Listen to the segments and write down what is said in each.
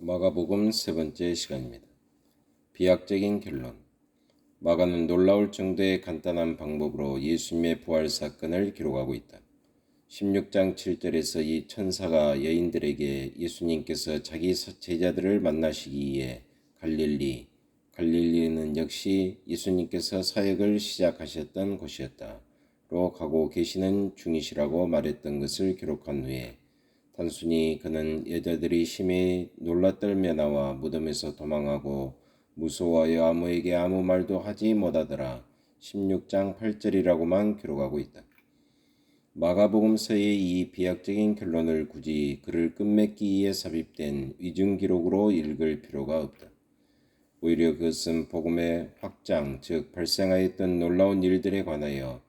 마가복음 세 번째 시간입니다. 비약적인 결론. 마가는 놀라울 정도의 간단한 방법으로 예수님의 부활 사건을 기록하고 있다. 16장 7절에서 이 천사가 여인들에게 예수님께서 자기 제자들을 만나시기 위해 갈릴리는 역시 예수님께서 사역을 시작하셨던 곳이었다.로 가고 계시는 중이시라고 말했던 것을 기록한 후에 단순히 그는 여자들이 심히 놀라떨며 나와 무덤에서 도망하고 무서워하여 아무에게 아무 말도 하지 못하더라. 16장 8절이라고만 기록하고 있다. 마가복음서의 이 비약적인 결론을 굳이 글을 끝맺기 위해 삽입된 위증 기록으로 읽을 필요가 없다. 오히려 그것은 복음의 확장, 즉 발생하였던 놀라운 일들에 관하여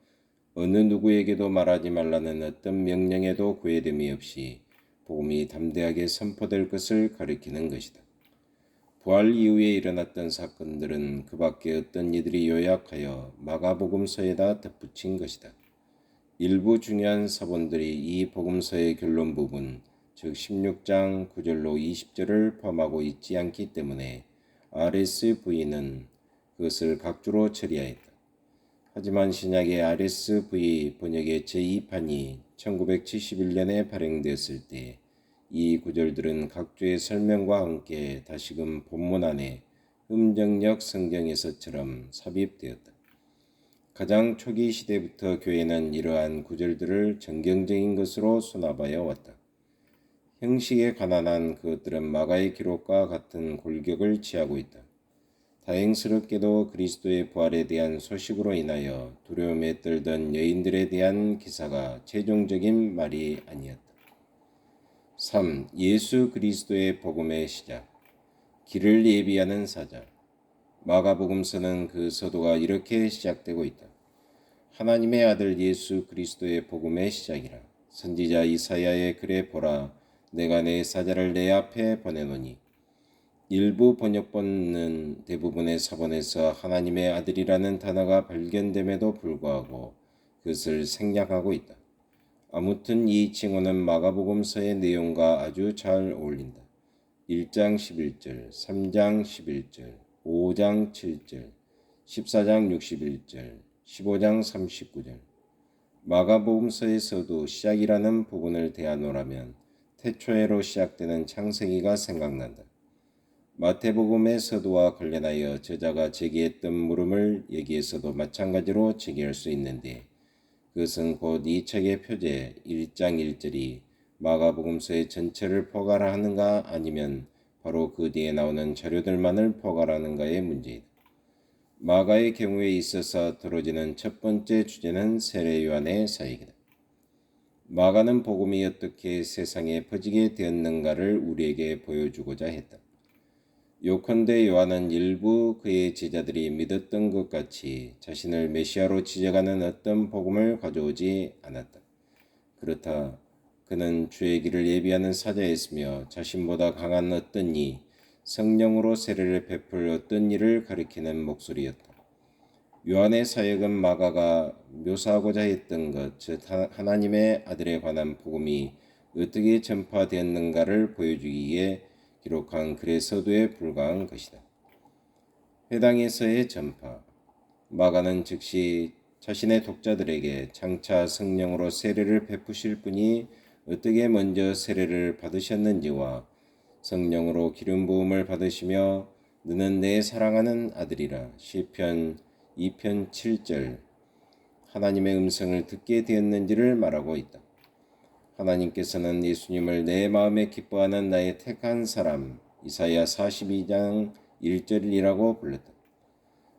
어느 누구에게도 말하지 말라는 어떤 명령에도 구애됨이 없이 복음이 담대하게 선포될 것을 가리키는 것이다. 부활 이후에 일어났던 사건들은 그 밖에 어떤 이들이 요약하여 마가복음서에다 덧붙인 것이다. 일부 중요한 사본들이 이 복음서의 결론 부분, 즉 16장 9절로 20절을 포함하고 있지 않기 때문에 RSV는 그것을 각주로 처리하였다. 하지만 신약의 RSV 번역의 제2판이 1971년에 발행되었을 때 이 구절들은 각주의 설명과 함께 다시금 본문 안에 음정역 성경에서처럼 삽입되었다. 가장 초기 시대부터 교회는 이러한 구절들을 정경적인 것으로 수납하여 왔다. 형식에 관한 그것들은 마가의 기록과 같은 골격을 취하고 있다. 다행스럽게도 그리스도의 부활에 대한 소식으로 인하여 두려움에 떨던 여인들에 대한 기사가 최종적인 말이 아니었다. 3. 예수 그리스도의 복음의 시작. 길을 예비하는 사자. 마가복음서는 그 서도가 이렇게 시작되고 있다. 하나님의 아들 예수 그리스도의 복음의 시작이라. 선지자 이사야의 글에 보라, 내가 내 사자를 내 앞에 보내노니. 일부 번역본은 대부분의 사본에서 하나님의 아들이라는 단어가 발견됨에도 불구하고 그것을 생략하고 있다. 아무튼 이 칭호는 마가복음서의 내용과 아주 잘 어울린다. 1장 11절, 3장 11절, 5장 7절, 14장 61절, 15장 39절. 마가복음서에서도 시작이라는 부분을 대하노라면 태초에로 시작되는 창세기가 생각난다. 마태복음의 서두와 관련하여 저자가 제기했던 물음을 여기에서도 마찬가지로 제기할 수 있는데 그것은 곧 이 책의 표제 1장 1절이 마가복음서의 전체를 포괄하는가 아니면 바로 그 뒤에 나오는 자료들만을 포괄하는가의 문제이다. 마가의 경우에 있어서 들어지는 첫 번째 주제는 세례 요한의 사역이다. 마가는 복음이 어떻게 세상에 퍼지게 되었는가를 우리에게 보여주고자 했다. 요컨대 요한은 일부 그의 제자들이 믿었던 것 같이 자신을 메시아로 지적하는 어떤 복음을 가져오지 않았다. 그렇다. 그는 주의 길을 예비하는 사자였으며 자신보다 강한 어떤 이, 성령으로 세례를 베풀 어떤 이를 가리키는 목소리였다. 요한의 사역은 마가가 묘사하고자 했던 것, 즉 하나님의 아들에 관한 복음이 어떻게 전파되었는가를 보여주기 위해 기록한 글의 서두에 불과한 것이다. 회당에서의 전파. 마가는 즉시 자신의 독자들에게 장차 성령으로 세례를 베푸실 분이 어떻게 먼저 세례를 받으셨는지와 성령으로 기름 부음을 받으시며 너는 내 사랑하는 아들이라 시편 2편 7절 하나님의 음성을 듣게 되었는지를 말하고 있다. 하나님께서는 예수님을 내 마음에 기뻐하는 나의 택한 사람 이사야 42장 1절이라고 불렀다.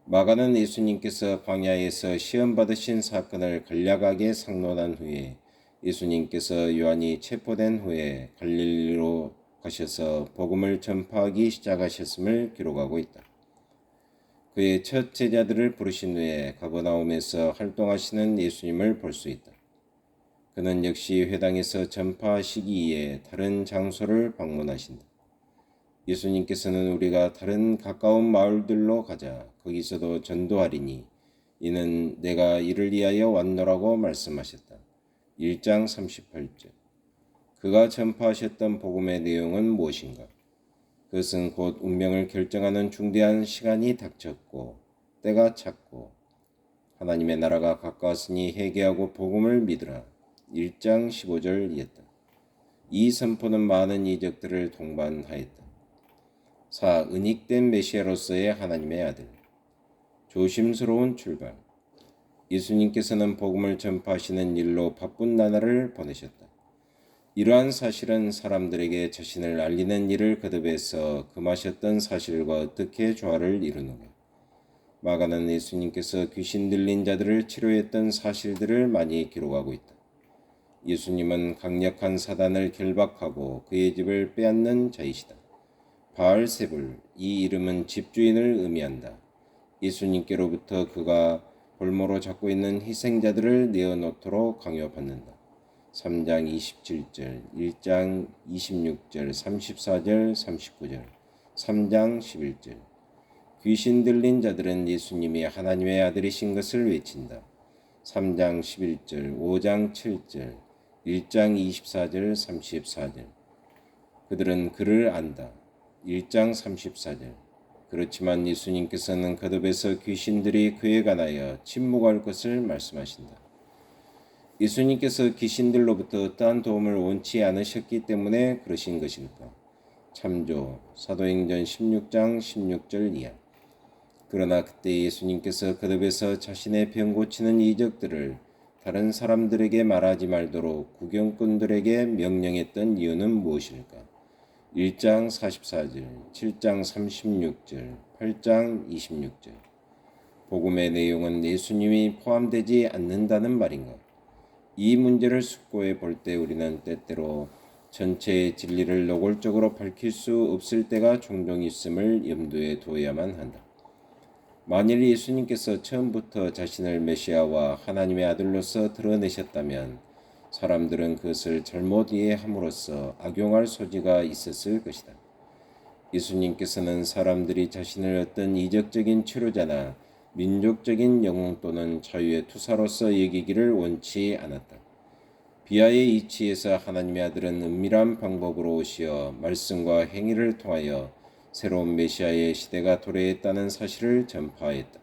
마가는 예수님께서 광야에서 시험받으신 사건을 간략하게 상론한 후에 예수님께서 요한이 체포된 후에 갈릴리로 가셔서 복음을 전파하기 시작하셨음을 기록하고 있다. 그의 첫 제자들을 부르신 후에 가버나움에서 활동하시는 예수님을 볼 수 있다. 그는 역시 회당에서 전파하시기 위해 다른 장소를 방문하신다. 예수님께서는 우리가 다른 가까운 마을들로 가자 거기서도 전도하리니 이는 내가 이를 위하여 왔노라고 말씀하셨다. 1장 38절. 그가 전파하셨던 복음의 내용은 무엇인가? 그것은 곧 운명을 결정하는 중대한 시간이 닥쳤고 때가 찼고 하나님의 나라가 가까웠으니 회개하고 복음을 믿으라. 1장 15절이었다. 이 선포는 많은 이적들을 동반하였다. 4. 은닉된 메시아로서의 하나님의 아들. 조심스러운 출발. 예수님께서는 복음을 전파하시는 일로 바쁜 나날을 보내셨다. 이러한 사실은 사람들에게 자신을 알리는 일을 거듭해서 금하셨던 사실과 어떻게 조화를 이루느냐. 마가는 예수님께서 귀신 들린 자들을 치료했던 사실들을 많이 기록하고 있다. 예수님은 강력한 사단을 결박하고 그의 집을 빼앗는 자이시다. 바알세불, 이 이름은 집주인을 의미한다. 예수님께로부터 그가 볼모로 잡고 있는 희생자들을 내어놓도록 강요받는다. 3장 27절, 1장 26절, 34절, 39절, 3장 11절. 귀신 들린 자들은 예수님이 하나님의 아들이신 것을 외친다. 3장 11절, 5장 7절, 1장 24절, 34절. 그들은 그를 안다. 1장 34절. 그렇지만 예수님께서는 거듭해서 귀신들이 그에 관하여 침묵할 것을 말씀하신다. 예수님께서 귀신들로부터 어떠한 도움을 원치 않으셨기 때문에 그러신 것일까? 참조 사도행전 16장 16절 이하. 그러나 그때 예수님께서 거듭해서 자신의 병 고치는 이적들을 다른 사람들에게 말하지 말도록 구경꾼들에게 명령했던 이유는 무엇일까? 1장 44절, 7장 36절, 8장 26절. 복음의 내용은 예수님이 포함되지 않는다는 말인가? 이 문제를 숙고해 볼 때 우리는 때때로 전체의 진리를 노골적으로 밝힐 수 없을 때가 종종 있음을 염두에 두어야만 한다. 만일 예수님께서 처음부터 자신을 메시아와 하나님의 아들로서 드러내셨다면 사람들은 그것을 잘못 이해함으로써 악용할 소지가 있었을 것이다. 예수님께서는 사람들이 자신을 어떤 이적적인 치료자나 민족적인 영웅 또는 자유의 투사로서 여기기를 원치 않았다. 비하의 이치에서 하나님의 아들은 은밀한 방법으로 오시어 말씀과 행위를 통하여 새로운 메시아의 시대가 도래했다는 사실을 전파했다.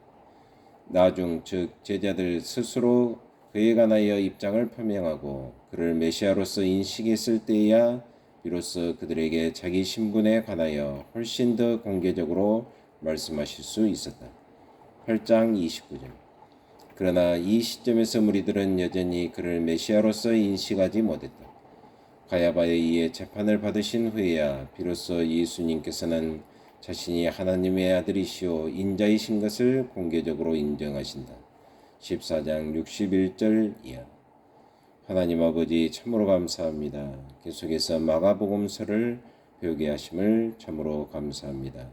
나중 즉 제자들 스스로 그에 관하여 입장을 표명하고 그를 메시아로서 인식했을 때에야 비로소 그들에게 자기 신분에 관하여 훨씬 더 공개적으로 말씀하실 수 있었다. 8장 29절. 그러나 이 시점에서 무리들은 여전히 그를 메시아로서 인식하지 못했다. 가야바에 의해 재판을 받으신 후에야 비로소 예수님께서는 자신이 하나님의 아들이시오 인자이신 것을 공개적으로 인정하신다. 14장 61절 이하. 하나님 아버지 참으로 감사합니다. 계속해서 마가복음서를 배우게 하심을 참으로 감사합니다.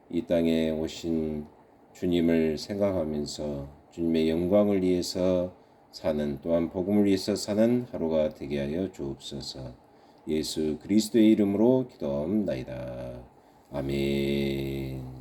이 땅에 오신 주님을 생각하면서 주님의 영광을 위해서 사는 또한 복음을 위해서 사는 하루가 되게 하여 주옵소서. 예수 그리스도의 이름으로 기도합나이다. 아멘.